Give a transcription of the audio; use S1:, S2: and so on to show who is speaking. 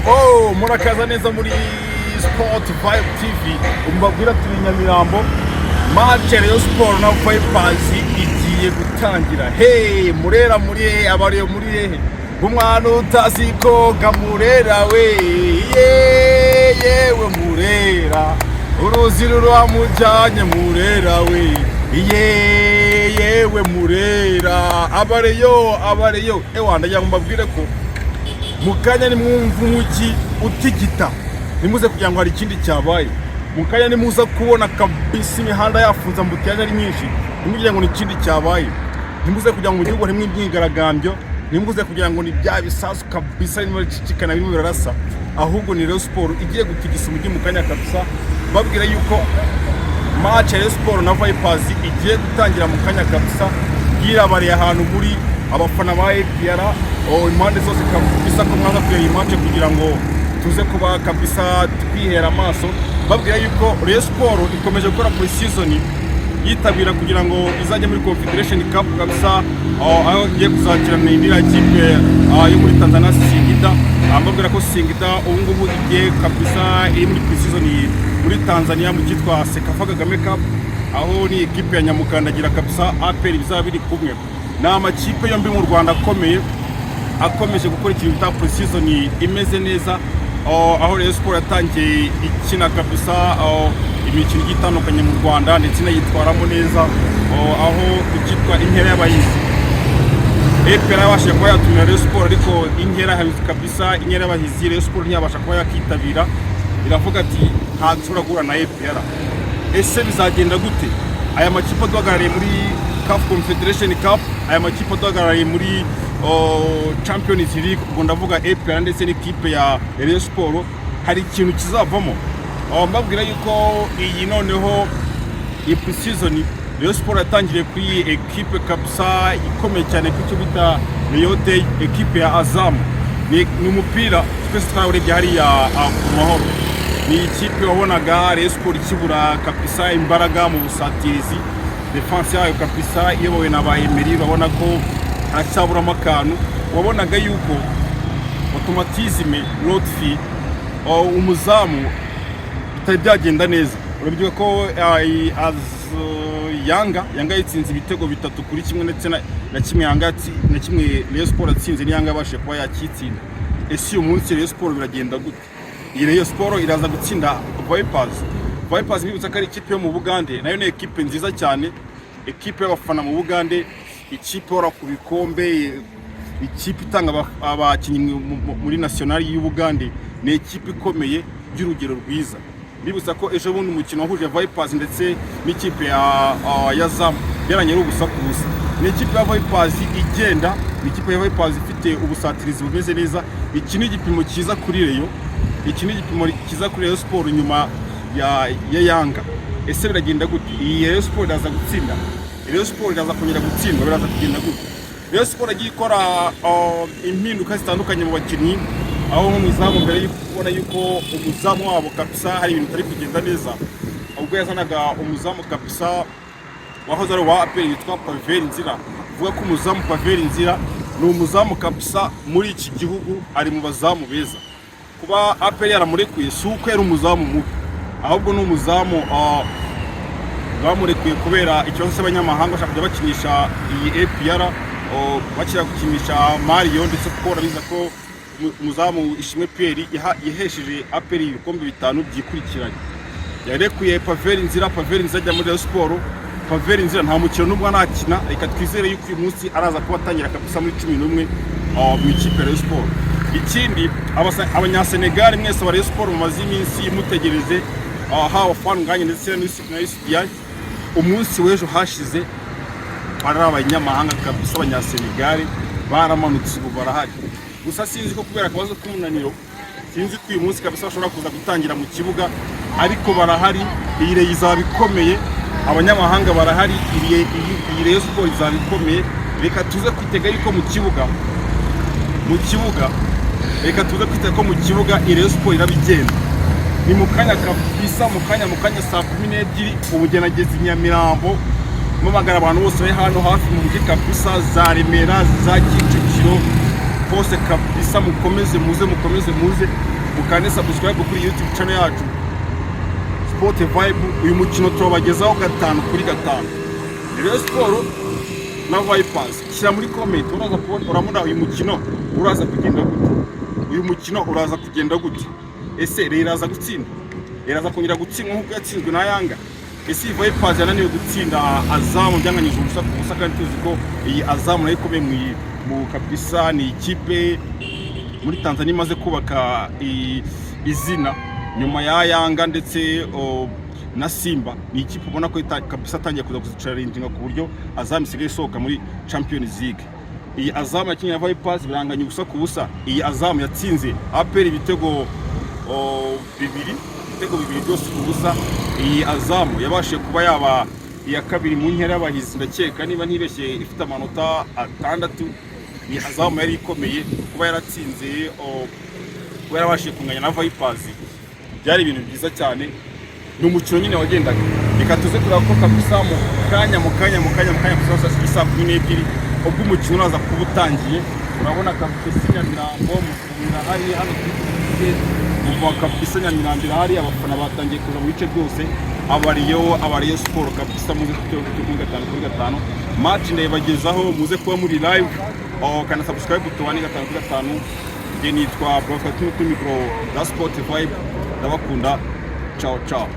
S1: Oh, murakaza neza muri Sport Vibe TV. Umbabwira turi Nyamirambo. Match Rayon Sport na Vipers igiye gutangira. Hey, Murera muri abariyo muri hehe. Umwana utazi koga Murera we. Yewe Murera. Uruzi ruramujanye Murera we. Yewe Murera. Abariyo. Ewanda yambabwire ko mukanya ni mwumva umuki utigita nimuze kugira ngo hari ikindi cyabaye mukanya ni muza kubona kabisa imihanda yafunza mbutiyaje ari nyinshi nimugire ngo ni ikindi cyabaye nimuze kugira ngo mu gihugu harimo imyigaragambyo nimuze kugira ngo ni bya bisasu kabisa ni cicikana bimwe birarasa ahubwo ni Rayon Sport igiye gutigisa umujyi mukanya kabisa babwira yuko match Rayon Sport na Vipers igiye gutangira mukanya kabisa yirabariye ahantu muri abafana ba APR impande zose kabisa ko mwaza kuyira match kugira ngo tuze kuba kabisa twihera amaso babwira yuko Rayon Sport ikomeje gukora pre-season yitabira kugira ngo izajye muri Confederation Cup kabisa aho igiye kuzakirana n'indira kipe yo muri Tanzania Singida ambabwira ko Singida ubu ngubu igiye kabisa iri muri pre-season muri Tanzania mu cyitwa Sekafa Kagame Cup aho ni equipe ya Nyamukandagira kabisa APR bizaba biri kumwe n'amakipe yombi mu Rwanda akomeje gukora ikintu bita pre-season imeze neza aho Rayon Sport yatangiye ikina kabisa imikino itandukanye mu Rwanda ndetse nayitwaramo neza aho ikitwa inkera y'abahizi APR yabashije kuba yatumira Rayon Sport ariko inkera kabisa inkera y'abahizi Rayon Sport ntiyabasha kuba yakitabira iravuga ati nta dushobora guhura na APR ese bizagenda gute aya makipe aduhagarariye muri CAF Confederation Cup aya makipe aduhagarariye muri Champions League ubwo ndavuga APR ndetse n'ikipe ya Rayon Sport hari ikintu kizavamo mbabwira yuko iyi noneho iyi pre-season Rayon Sport yatangiriye kuri equipe kabisa ikomeye cyane kucyo bita Rayon Day equipe ya Azam ni umupira twese twarebye hariya ku mahoro ni ikipe wabonaga Rayon Sport ikibura kabisa imbaraga mu busatirizi defense yayo kabisa iyobowe na ba Emery babona ko aracyaburamo akantu wabonaga yuko automatisme Lotfi umuzamu bitari byagenda neza urabyo ko Yanga yitsinze ibitego 3-1 ndetse na kimwe Yanga na kimwe Rayon Sport atsinze ni Yanga yabashe kuba yakitsinda ese uyu munsi Rayon Sport biragenda gute iyi Rayon Sport iraza gutsinda Vipers bibutsa ko ari ikipe yo mu Bugande nayo ni equipe nziza cyane equipe y'abafana mu Bugande ikipe ora ku bikombe ikipe itanga abakinnyi muri national y'u Bugande ni equipe ikomeye by'urugero rwiza bibutsa ko ejo bundi umukino wahuje Vipers ndetse n'ikipe ya Zam yaranye ubusakuza ni ikipe ya Vipers igenda ni ikipe ya Vipers ifite ubusatirizi bumeze neza iki ni igipimo cyiza kuri Rayon iki ni igipimo cyiza kuri Rayon Sport nyuma ya Yanga ese biragenda gute iyi Rayon Sport iraza gutsinda Rayon Sport iraza kongera gutsindwa biraza kugenda gute Rayon Sport agiye ikora impinduka zitandukanye mu bakinnyi aho nk'umuzamu mbere yo kubona yuko umuzamu wabo kabisa hari ibintu bitari kugenda neza ubwo yazanaga umuzamu kabisa wahoze ari wa APR yitwa Pavel Nzira uvuga ko umuzamu Pavel Nzira ni umuzamu kabisa muri iki gihugu ari mu bazamu beza kuba APR yaramurekuye suko yari umuzamu mubi ahubwo ni umuzamu bamurekuye kubera ikibazo cy'abanyamahanga bashaka kujya bakinisha iyi APR bakira gukinisha Mario ndetse kuko urabiza ko umuzamu Ishimwe Pierre yahesheje APR ibikombe 5 byikurikiranye yarekuye Pavel Nzira ajya muri Rayon Sport Pavel Nzira nta mukino n'ubwo nakina reka twizere yuko uyu munsi araza kuba atangira kabisa muri 11 mu ikipe ya Rayon Sport ikindi abanyasenegal mwese wa Rayon Sport mu mazi iminsi mutegereze hawa fan nganye ndetse na UCDI umunsi w'ejo hashize ari abanyamahanga kabisa abanyasenegal baramanutse ubu barahari gusa sinzi ko kubera akabazo k'umunaniro sinzi ko uyu munsi kabisa bashobora kuza gutangira mu kibuga ariko barahari iyi Rayon izaba ikomeye abanyamahanga barahari iyi Rayon Sport izaba ikomeye reka tuze kwitega yuko mu kibuga reka tuze kwitega ko mu kibuga Rayon Sport irabigenda ni mukanya kabisa mukanya saa 12 ubugenagezi Nyamirambo mumagara abantu bose bari hano hafi mu mujyi kabisa za Remera za Kicukiro bose kabisa mukomeze muze mukane subscribe kuri YouTube channel yacu Sport Vibe. Uyu mukino tubagezaho 5-5. Rayon Sport na Vipers, shyira muri comment uraza kubona uramuna uyu mukino uraza kugenda gute, uyu mukino uraza kugenda gute, ese iraza gutsinda, iraza kongera gutsindwa nkuko yatsinzwe na Yanga, ese Vipers yananiwe gutsinda Azam byanganyije ubusa ku busa, kandi tuzi ko iyi Azam nayo ikomeye mu kabisa, ni ikipe muri Tanzania imaze kubaka izina nyuma ya Yanga ndetse na Simba. Ni ikipe ubona ko kabisa atangiye kuza kuzicaringa ku buryo Azam isigaye isohoka muri Champions League. Iyi Azam yakinnye na Vipers biranganya ubusa ku busa. Iyi Azam yatsinze APR ibitego bibiri byose ku busa. Iyi Azam yabashije kuba yaba iya kabiri mu nkera y'abahizi, ndakeka niba ntibeshye ifite amanota 6. Iyi Azam yari ikomeye kuba yaratsinze kuba yarabashije kunganya na Vipers, byari ibintu byiza cyane. Ni umukino nyine wagendaga. Reka tuze kureba ko kabisa mu kanya kusa saa 12 ubwo umukino uraza kuba utangiye. Urabona kabisa Nyamirambo mukubira hari hano kuri muva kabisa Nyamirambo hari abafana batangiye kuza mu bice byose. Abariyo Sport kabisa muze kuri 5-5 match ndayibagezaho, muze kuba muri live kana subscribe tuwane 5-5. Nitwa Prophet kuri micro za Sport Vibe, ndabakunda. Ciao ciao.